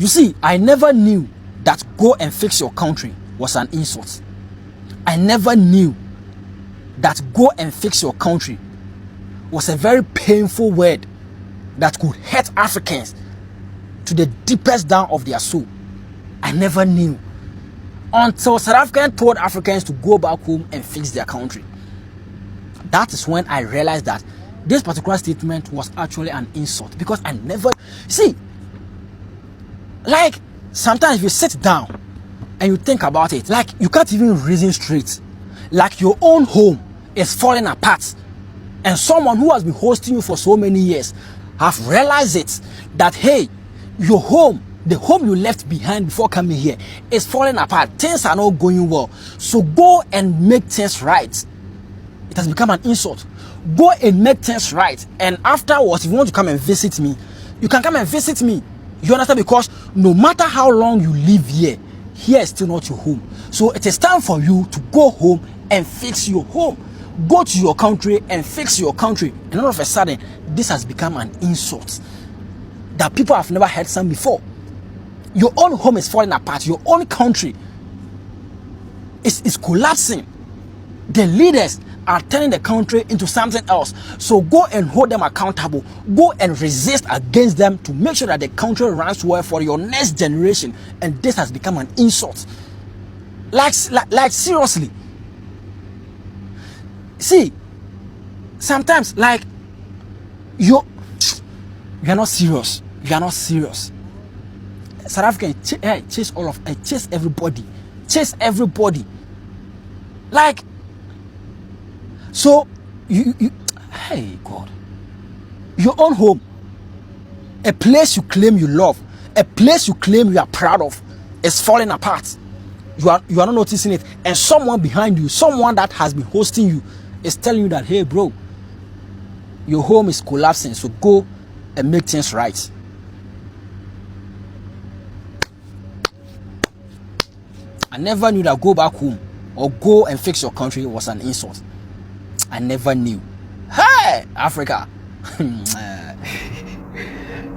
You see, I never knew that go and fix your country was an insult. I never knew that go and fix your country was a very painful word that could hurt Africans to the deepest down of their soul. I never knew until South Africa told Africans to go back home and fix their country. That is when I realized that this particular statement was actually an insult, because I never see, like, sometimes if you sit down and you think about it, like, you can't even reason straight. Like, your own home is falling apart, and someone who has been hosting you for so many years have realized it, that hey, your home, the home you left behind before coming here, is falling apart. Things are not going well. So go and make things right. It has become an insult. Go and make things right. And afterwards, if you want to come and visit me, you can come and visit me. You understand? Because no matter how long you live here, here is still not your home. So it is time for you to go home and fix your home. Go to your country and fix your country. And all of a sudden, this has become an insult that people have never heard some before. Your own home is falling apart. Your own country is collapsing. The leaders are turning the country into something else. So go and hold them accountable. Go and resist against them to make sure that the country runs well for your next generation. And this has become an insult. Like seriously. See, sometimes, like, you're not serious. You are not serious. South African chase everybody. Chase everybody. Like, so you hey God, your own home, a place you claim you love, a place you claim you are proud of, is falling apart. You are not noticing it, and someone behind you, someone that has been hosting you, is telling you that, hey bro, your home is collapsing, so go and make things right. I never knew that go back home or go and fix your country was an insult. I never knew. Hey, Africa.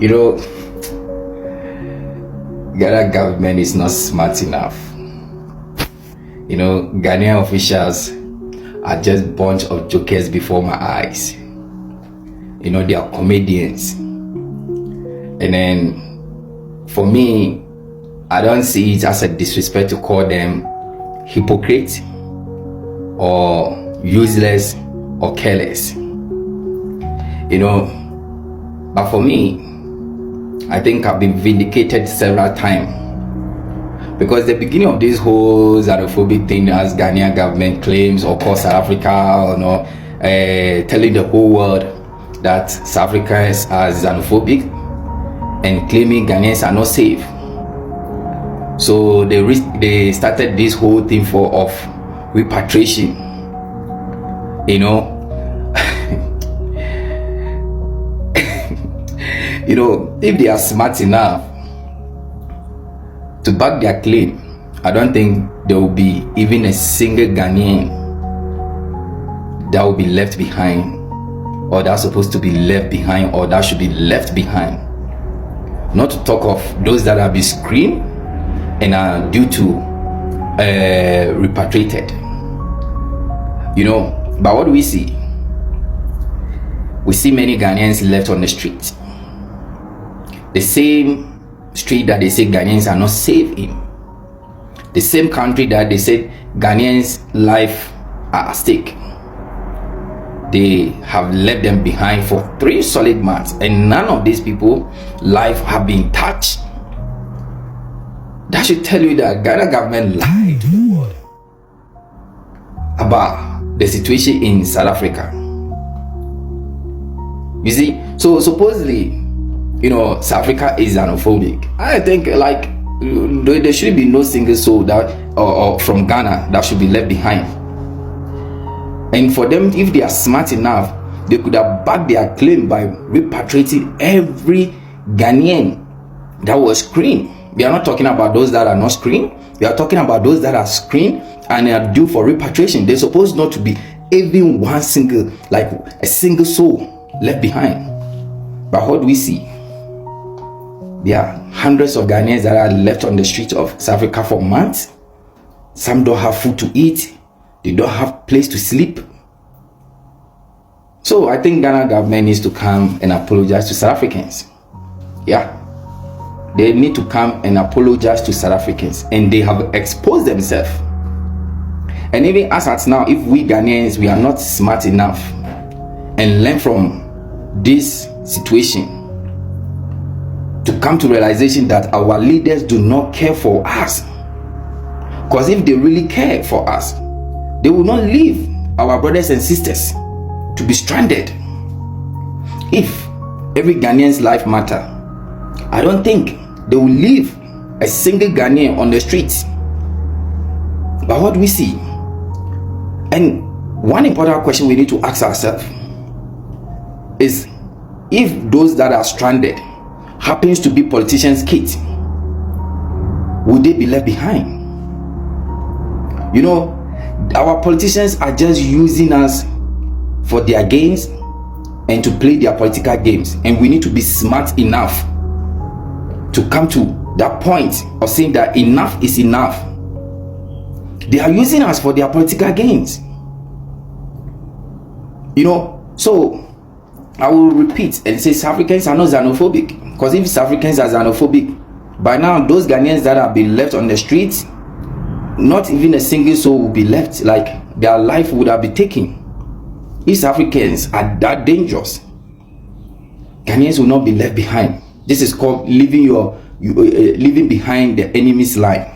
You know, Ghana government is not smart enough. You know, Ghanaian officials are just a bunch of jokers before my eyes. You know, they are comedians. And then, for me, I don't see it as a disrespect to call them hypocrite or useless or careless. You know, but for me, I think I've been vindicated several times, because the beginning of this whole xenophobic thing, as Ghanaian government claims, or call South Africa, or no, telling the whole world that South Africans are xenophobic and claiming Ghanaians are not safe. So they started this whole thing of repatriation. You know, you know, if they are smart enough to back their claim, I don't think there will be even a single Ghanaian that will be left behind, or that's supposed to be left behind, or that should be left behind. Not to talk of those that have been screened and are due to repatriated. You know, but what do we see? We see many Ghanaians left on the street. The same street that they say Ghanaians are not safe in. The same country that they said Ghanaians' life are at stake. They have left them behind for 3 solid months, and none of these people life have been touched. That should tell you that Ghana government lied to the world about the situation in South Africa. You see, so supposedly, you know, South Africa is xenophobic. I think, like, there should be no single soul that or from Ghana that should be left behind. And for them, if they are smart enough, they could have backed their claim by repatriating every Ghanaian that was screened. We are not talking about those that are not screened. We are talking about those that are screened and are due for repatriation. They're supposed not to be even one single, like a single soul left behind. But what do we see? There are hundreds of Ghanaians that are left on the streets of South Africa for months. Some don't have food to eat. They don't have place to sleep. So I think Ghana government needs to come and apologize to South Africans. Yeah. They need to come and apologize to South Africans. And they have exposed themselves. And even as at now, if we Ghanaians, we are not smart enough and learn from this situation to come to realization that our leaders do not care for us. Because if they really care for us, they will not leave our brothers and sisters to be stranded. If every Ghanaian's life matter, I don't think they will leave a single Ghanaian on the streets. But what do we see? And one important question we need to ask ourselves is, if those that are stranded happens to be politicians' kids, would they be left behind? You know, our politicians are just using us for their gains and to play their political games, and we need to be smart enough to come to that point of saying that enough is enough. They are using us for their political gains. You know, so I will repeat and say South Africans are not xenophobic. Because if South Africans are xenophobic, by now those Ghanaians that have been left on the streets, not even a single soul will be left. Like, their life would have been taken. If South Africans are that dangerous, Ghanaians will not be left behind. This is called leaving behind the enemy's line.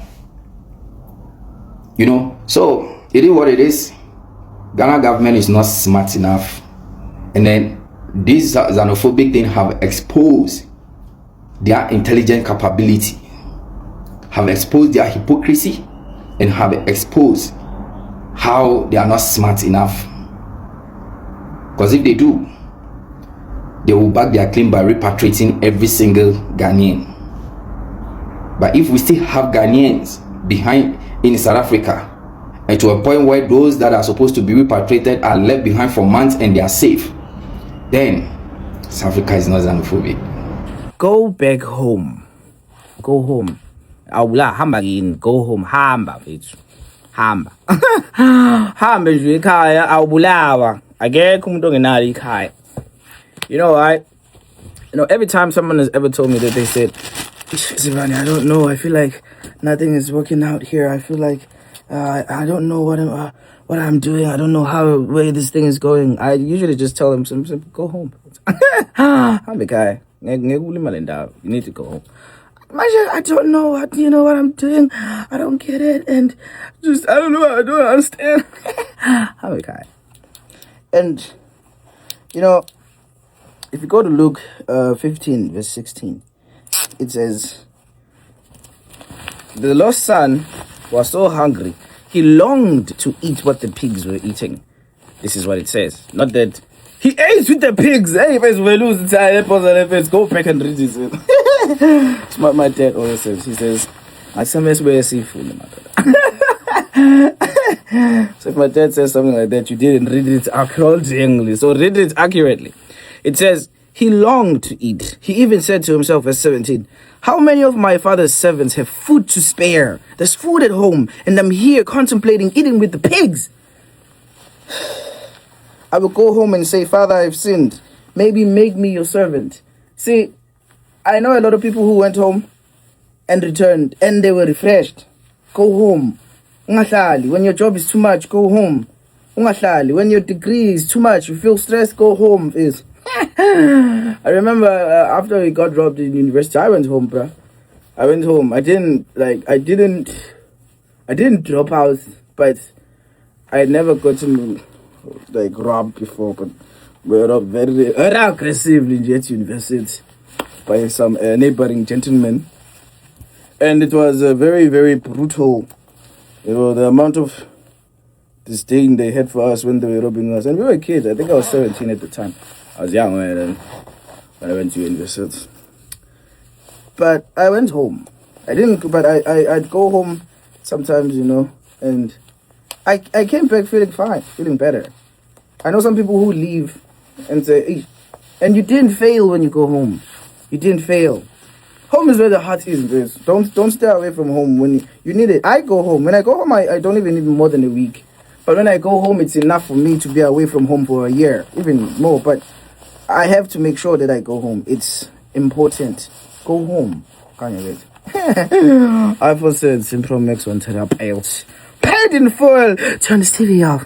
You know, so it is what it is. Ghana government is not smart enough, and then these xenophobic things have exposed their intelligent capability, have exposed their hypocrisy, and have exposed how they are not smart enough. Because if they do, they will back their claim by repatriating every single Ghanaian. But if we still have Ghanaians behind in South Africa, and to a point where those that are supposed to be repatriated are left behind for months and they are safe, then South Africa is not xenophobic. Go back home. Go home. Awula hamba kini, go home. Hamba mfethu. Hamba. Hamba nje ekhaya awubulawa. Akekho umuntu ongenalo ikhaya. You know why? You know, every time someone has ever told me that, they said, Zivani, I don't know. I feel like nothing is working out here. I feel like I don't know what I'm doing. I don't know where this thing is going. I usually just tell them, simple, go home. I'm a guy. You need to go home. I don't know what I'm doing. I don't get it, and I don't know. I don't understand. I'm a guy. And you know, if you go to Luke 15 verse 16, it says, the lost son was so hungry, he longed to eat what the pigs were eating. This is what it says. Not that he ate with the pigs. Hey, go back and read this. It's what my dad always says. He says, I sometimes wear seafood. So if my dad says something like that, you didn't read it accurately. So read it accurately. It says, he longed to eat. He even said to himself, verse 17, how many of my father's servants have food to spare? There's food at home, and I'm here contemplating eating with the pigs. I will go home and say, Father, I've sinned. Maybe make me your servant. See, I know a lot of people who went home and returned, and they were refreshed. Go home. When your job is too much, go home. When your degree is too much, you feel stressed, go home. I remember after we got dropped in university, I went home, bro. I went home. I didn't drop out, but I had never gotten robbed before, but we were robbed very aggressively at university by some neighboring gentlemen, and it was very, very brutal. You know, the amount of disdain they had for us when they were robbing us, and we were kids. I think I was 17 at the time. I was young when I went to university. But I went home. I didn't, but I'd go home sometimes, you know, and I came back feeling fine, feeling better. I know some people who leave and say, hey, and you didn't fail when you go home. You didn't fail. Home is where the heart is, guys. Don't stay away from home when you need it. I go home. When I go home, I don't even need more than a week. But when I go home, it's enough for me to be away from home for a year, even more. But I have to make sure that I go home. It's important. Go home. Can you wait? iPhone 17 Pro Max 1 TB. Paid in full. Turn the TV off.